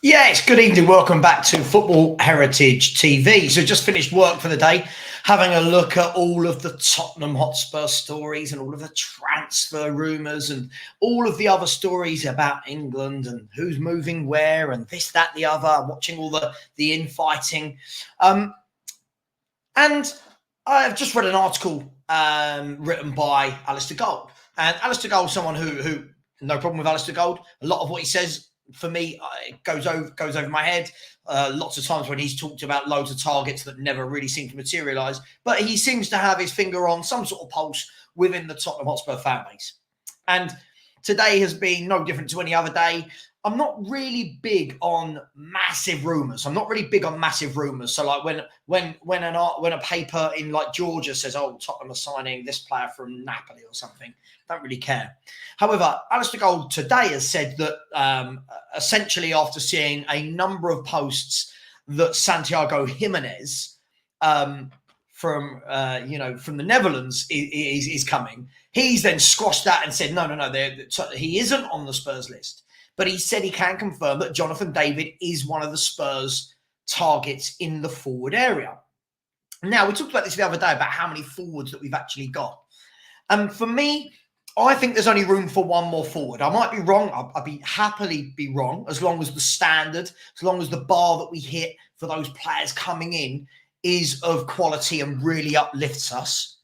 Yes, good evening. Welcome back to Football Heritage TV. So just finished work for the day, having a look at all of the Tottenham Hotspur stories and all of the transfer rumours and all of the other stories about England and who's moving where and this, that, the other, watching all the infighting. And I've just read an article written by Alistair Gold. And Alistair Gold, someone who no problem with Alistair Gold. A lot of what he says, for me, it goes over my head. Lots of times when he's talked about loads of targets that never really seem to materialise. But he seems to have his finger on some sort of pulse within the Tottenham Hotspur fan base. And today has been no different to any other day. I'm not really big on massive rumours. I'm not really big on massive rumours. So like when a paper in like Georgia says, "Oh, Tottenham are signing this player from Napoli or something," don't really care. However, Alistair Gold today has said that essentially after seeing a number of posts that Santiago Jimenez from the Netherlands is coming, he's then squashed that and said, no, he isn't on the Spurs list. But he said he can confirm that Jonathan David is one of the Spurs targets in the forward area. Now, we talked about this the other day about how many forwards that we've actually got. And for me, I think there's only room for one more forward. I might be wrong. I'd be happily be wrong as long as the standard, as long as the bar that we hit for those players coming in is of quality and really uplifts us.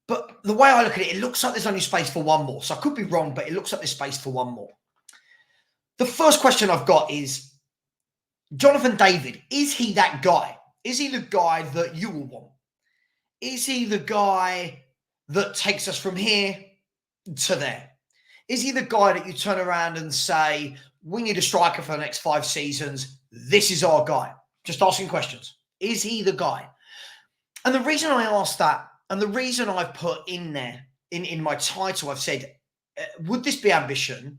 But the way I look at it, it looks like there's only space for one more. So I could be wrong, but it looks like there's space for one more. The first question I've got is, Jonathan David, is he that guy? Is he the guy that you will want? Is he the guy that takes us from here to there? Is he the guy that you turn around and say, we need a striker for the next 5 seasons, this is our guy? Just asking questions. Is he the guy? And the reason I asked that, and the reason I've put in there, in my title, I've said, would this be ambition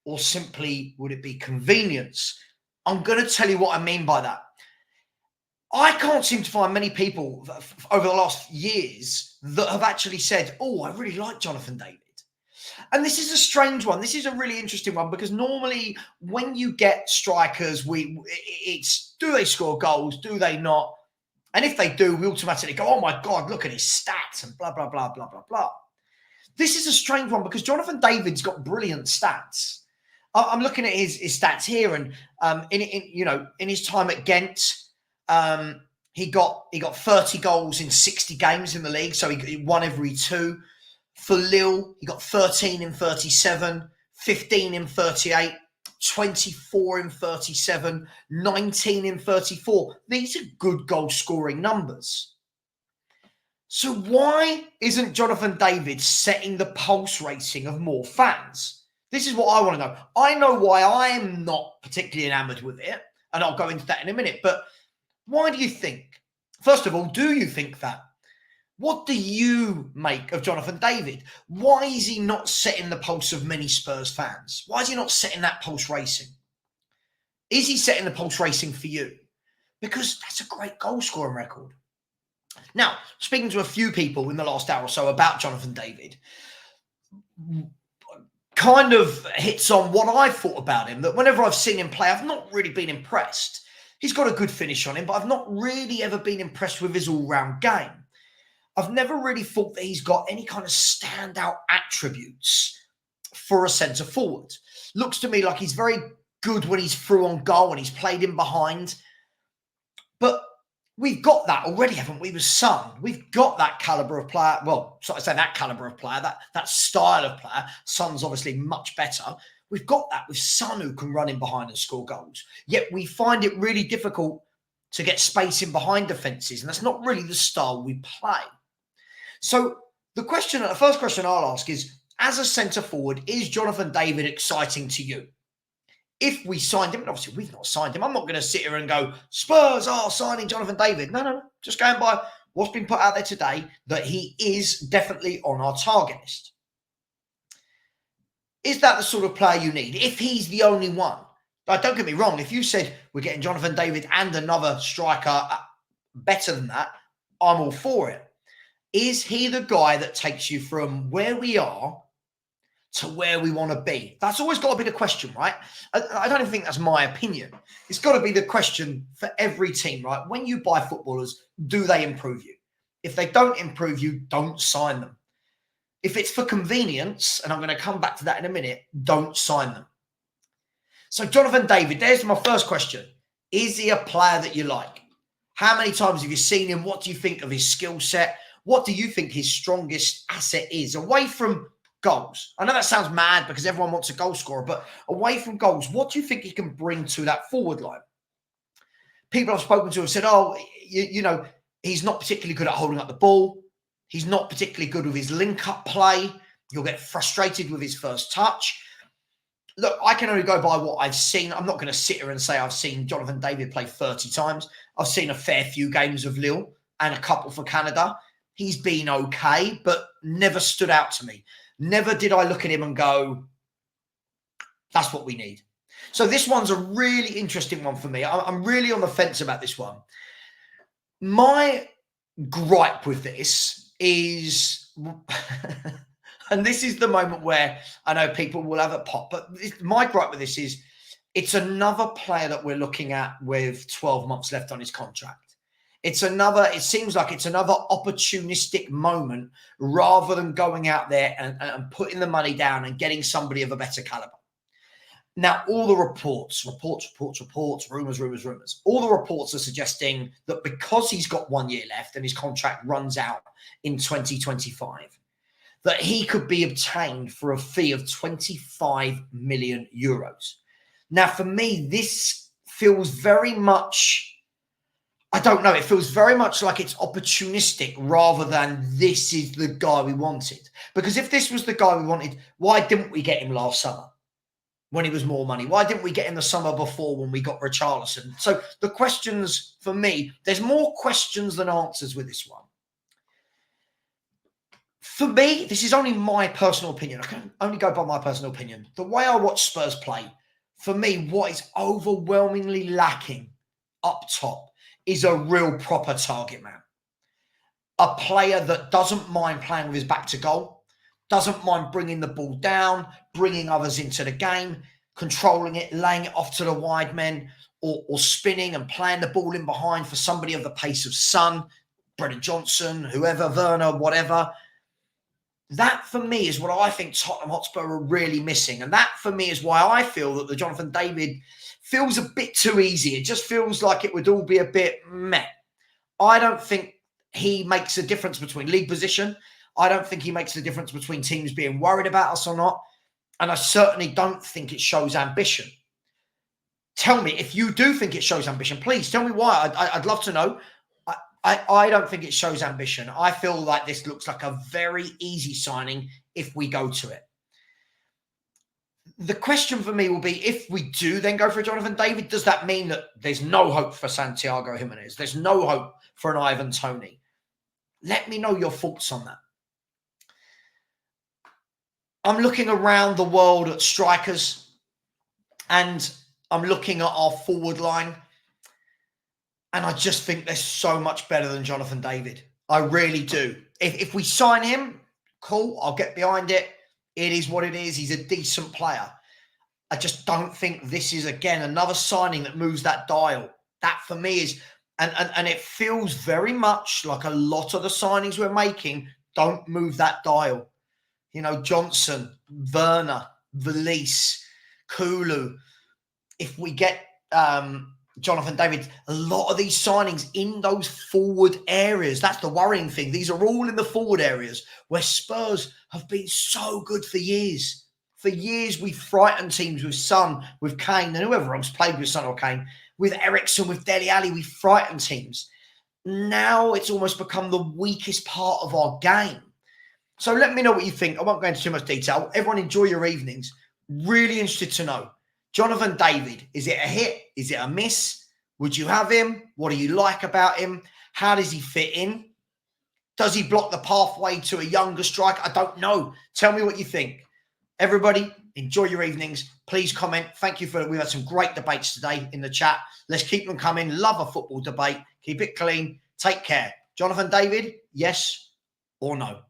or simply would it be convenience? I'm going to tell you what I mean by that. I can't seem to find many people over the last years that have actually said, oh, I really like Jonathan David. And this is a strange one. This is a really interesting one because normally when you get strikers, it's do they score goals? Do they not? And if they do, we automatically go, oh my God, look at his stats and blah, blah, blah, blah, blah, blah. This is a strange one because Jonathan David's got brilliant stats. I'm looking at his stats here, and in his time at Ghent, he got 30 goals in 60 games in the league, so he won every 2. For Lille, he got 13 in 37, 15 in 38, 24 in 37, 19 in 34. These are good goal-scoring numbers. So why isn't Jonathan David setting the pulse racing of more fans? This is what I want to know. I know why I am not particularly enamored with it, and I'll go into that in a minute. But why do you think? First of all, do you think that? What do you make of Jonathan David? Why is he not setting the pulse of many Spurs fans? Why is he not setting that pulse racing? Is he setting the pulse racing for you? Because that's a great goal scoring record. Now, speaking to a few people in the last hour or so about Jonathan David, kind of hits on what I thought about him, that whenever I've seen him play, I've not really been impressed. He's got a good finish on him, but I've not really ever been impressed with his all-round game. I've never really thought that he's got any kind of standout attributes for a centre forward. Looks to me like he's very good when he's through on goal and he's played in behind. But we've got that already, haven't we, with Son? We've got that calibre of player. Well, so I say that calibre of player, that style of player. Son's obviously much better. We've got that with Son, who can run in behind and score goals. Yet we find it really difficult to get space in behind defences, and that's not really the style we play. So the first question I'll ask is, as a centre forward, is Jonathan David exciting to you? If we signed him, and obviously we've not signed him, I'm not going to sit here and go, Spurs are signing Jonathan David. No. Just going by what's been put out there today, that he is definitely on our target list. Is that the sort of player you need? If he's the only one. Like, don't get me wrong, if you said we're getting Jonathan David and another striker better than that, I'm all for it. Is he the guy that takes you from where we are to where we want to be? That's always got to be the question, right? I don't even think that's my opinion. It's got to be the question for every team, right? When you buy footballers, do they improve you? If they don't improve you, don't sign them. If it's for convenience, and I'm going to come back to that in a minute, don't sign them. So Jonathan David, there's my first question. Is he a player that you like? How many times have you seen him? What do you think of his skill set? What do you think his strongest asset is? Away from goals. I know that sounds mad because everyone wants a goal scorer, but away from goals, what do you think he can bring to that forward line? People I've spoken to have said, oh, you know, he's not particularly good at holding up the ball. He's not particularly good with his link-up play. You'll get frustrated with his first touch. Look, I can only go by what I've seen. I'm not going to sit here and say I've seen Jonathan David play 30 times. I've seen a fair few games of Lille and a couple for Canada. He's been okay, but never stood out to me. Never did I look at him and go, that's what we need. So this one's a really interesting one for me. I'm really on the fence about this one. My gripe with this is, and this is the moment where I know people will have a pop, but my gripe with this is it's another player that we're looking at with 12 months left on his contract. It seems like it's another opportunistic moment rather than going out there and putting the money down and getting somebody of a better caliber. Now, all the reports, rumors, all the reports are suggesting that because he's got 1 year left and his contract runs out in 2025, that he could be obtained for a fee of 25 million euros. Now, for me, this feels very much, I don't know, it feels very much like it's opportunistic rather than this is the guy we wanted. Because if this was the guy we wanted, why didn't we get him last summer when he was more money? Why didn't we get him the summer before when we got Richarlison? So the questions for me, there's more questions than answers with this one. For me, this is only my personal opinion. I can only go by my personal opinion. The way I watch Spurs play, for me, what is overwhelmingly lacking up top is a real proper target man. A player that doesn't mind playing with his back to goal, doesn't mind bringing the ball down, bringing others into the game, controlling it, laying it off to the wide men, or spinning and playing the ball in behind for somebody of the pace of Son, Brennan Johnson, whoever, Werner, whatever. That, for me, is what I think Tottenham Hotspur are really missing. And that, for me, is why I feel that the Jonathan David feels a bit too easy. It just feels like it would all be a bit meh. I don't think he makes a difference between league position. I don't think he makes a difference between teams being worried about us or not. And I certainly don't think it shows ambition. Tell me, if you do think it shows ambition, please tell me why. I'd love to know. I don't think it shows ambition. I feel like this looks like a very easy signing if we go to it. The question for me will be, if we do then go for Jonathan David, does that mean that there's no hope for Santiago Jimenez? There's no hope for an Ivan Toney? Let me know your thoughts on that. I'm looking around the world at strikers, and I'm looking at our forward line, and I just think they're so much better than Jonathan David. I really do. If we sign him, cool, I'll get behind it. It is what it is. He's a decent player. I just don't think this is, again, another signing that moves that dial. That, for me, is... And it feels very much like a lot of the signings we're making don't move that dial. You know, Johnson, Werner, Valise, Kulu. If we get Jonathan David, a lot of these signings in those forward areas, that's the worrying thing. These are all in the forward areas where Spurs have been so good for years. For years, we've frightened teams with Son, with Kane, and whoever else played with Son or Kane. With Ericsson, with Dele Alli, we frightened teams. Now it's almost become the weakest part of our game. So let me know what you think. I won't go into too much detail. Everyone enjoy your evenings. Really interested to know. Jonathan David, is it a hit? Is it a miss? Would you have him? What do you like about him? How does he fit in? Does he block the pathway to a younger striker? I don't know. Tell me what you think. Everybody, enjoy your evenings. Please comment. Thank you for, we've had some great debates today in the chat. Let's keep them coming. Love a football debate. Keep it clean. Take care. Jonathan David, yes or no?